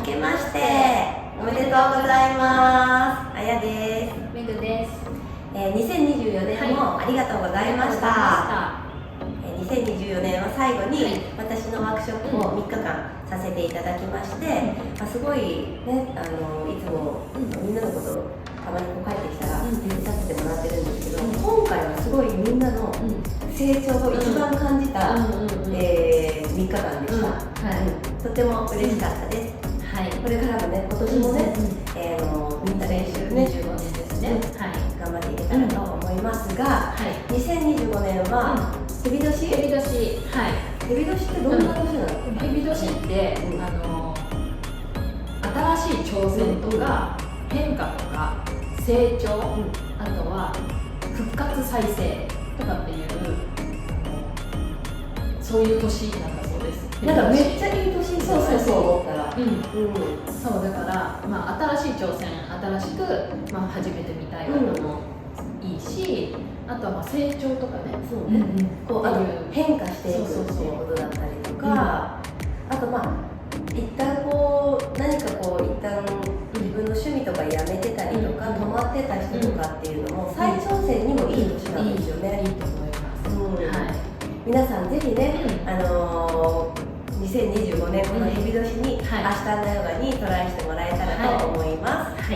明けましておめでとうございます。あやです。めぐです。2024年もありがとうございました。2024年は最後に私のワークショップを3日間させていただきまして、すごいね、いつもみんなのことをたまに帰ってきたら見させてもらってるんですけど、今回はすごいみんなの成長を一番感じた3日間でした。とても嬉しかったです。これからもね、今年もね、みんな練習ね、25年ですね。頑張っていけたらと思いますが、2025年はヘビ年？ヘビ年ってどんな年なの？ヘビ年って、新しい挑戦とか変化とか成長、あとは復活再生とかっていうそういう年なんだそうです。なんかめっちゃいい年じゃないそう思ったら。そうだから、新しい挑戦、新しく、始めてみたい方もいいし、あとは成長とかね、あと変化していくっていうことだったりとか、あと一旦何か一旦自分の趣味とかやめてたりとか、止まってた人とかっていうのも再挑戦にもいい年なんですよね。いいと思います。皆さんぜひね、2025年このヘビ年にアシュタンガヨガにトライしてもらえたらと思います。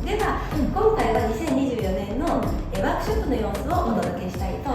では、今回は2024年のワークショップの様子をお届けしたいと